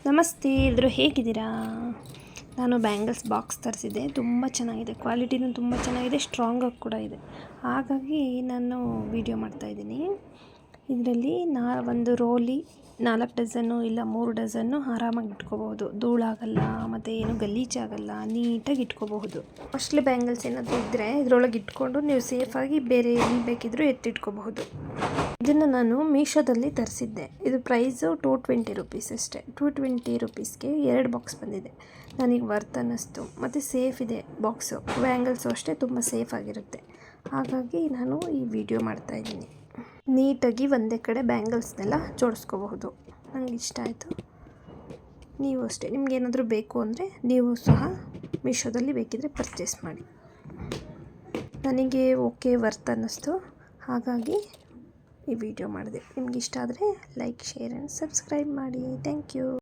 ನಮಸ್ತೆ ಎಲ್ಲರೂ ಹೇಗಿದ್ದೀರಾ? ನಾನು ಬ್ಯಾಂಗಲ್ಸ್ ಬಾಕ್ಸ್ ತರಿಸಿದ್ದೆ. ತುಂಬ ಚೆನ್ನಾಗಿದೆ, ಕ್ವಾಲಿಟಿನೂ ತುಂಬ ಚೆನ್ನಾಗಿದೆ, ಸ್ಟ್ರಾಂಗಾಗಿ ಕೂಡ ಇದೆ. ಹಾಗಾಗಿ ನಾನು ವಿಡಿಯೋ ಮಾಡ್ತಾಯಿದ್ದೀನಿ. ಇದರಲ್ಲಿ ಒಂದು ರೋಲಿ 4 ಡಜನ್ನು ಇಲ್ಲ 3 ಡಜನ್ನು ಆರಾಮಾಗಿ ಇಟ್ಕೋಬಹುದು. ಧೂಳಾಗಲ್ಲ ಮತ್ತು ಏನು ಗಲೀಜಾಗಲ್ಲ, ನೀಟಾಗಿ ಇಟ್ಕೋಬಹುದು. ಕಾಸ್ಟ್ಲಿ ಬ್ಯಾಂಗಲ್ಸ್ ಏನಾದರೂ ಇದ್ದರೆ ಇದರೊಳಗೆ ಇಟ್ಕೊಂಡು ನೀವು ಸೇಫಾಗಿ ಬೇರೆ ಎಲ್ಲಿ ಬೇಕಿದ್ರೂ ಎತ್ತಿಟ್ಕೋಬಹುದು. ಇದನ್ನು ನಾನು ಮೀಶೋದಲ್ಲಿ ತರಿಸಿದ್ದೆ. ಇದು ಪ್ರೈಸು 220 ರುಪೀಸ್ ಅಷ್ಟೇ. 220 ರುಪೀಸ್ಗೆ 2 ಬಾಕ್ಸ್ ಬಂದಿದೆ. ನನಗೆ ವರ್ತ್ ಅನ್ನಿಸ್ತು ಮತ್ತು ಸೇಫ್ ಇದೆ ಬಾಕ್ಸು. ಬ್ಯಾಂಗಲ್ಸು ಅಷ್ಟೇ ತುಂಬ ಸೇಫ್ ಆಗಿರುತ್ತೆ. ಹಾಗಾಗಿ ನಾನು ಈ ವಿಡಿಯೋ ಮಾಡ್ತಾಯಿದ್ದೀನಿ. ನೀಟಾಗಿ ಒಂದೇ ಕಡೆ ಬ್ಯಾಂಗಲ್ಸ್ನೆಲ್ಲ ಜೋಡಿಸ್ಕೋಬಹುದು. ನನಗೆ ಇಷ್ಟ ಆಯಿತು. ನೀವು ಅಷ್ಟೇ, ನಿಮಗೇನಾದರೂ ಬೇಕು ಅಂದರೆ ನೀವು ಸಹ ಮೀಶೋದಲ್ಲಿ ಬೇಕಿದ್ದರೆ ಪರ್ಚೇಸ್ ಮಾಡಿ. ನನಗೆ ಓಕೆ ವರ್ತ್ ಅನ್ನಿಸ್ತು, ಹಾಗಾಗಿ ಈ ವಿಡಿಯೋ ಮಾಡಿದೆ. ನಿಮ್ಗೆ ಇಷ್ಟ ಆದರೆ ಲೈಕ್, ಶೇರ್ ಆ್ಯಂಡ್ ಸಬ್ಸ್ಕ್ರೈಬ್ ಮಾಡಿ. Thank you.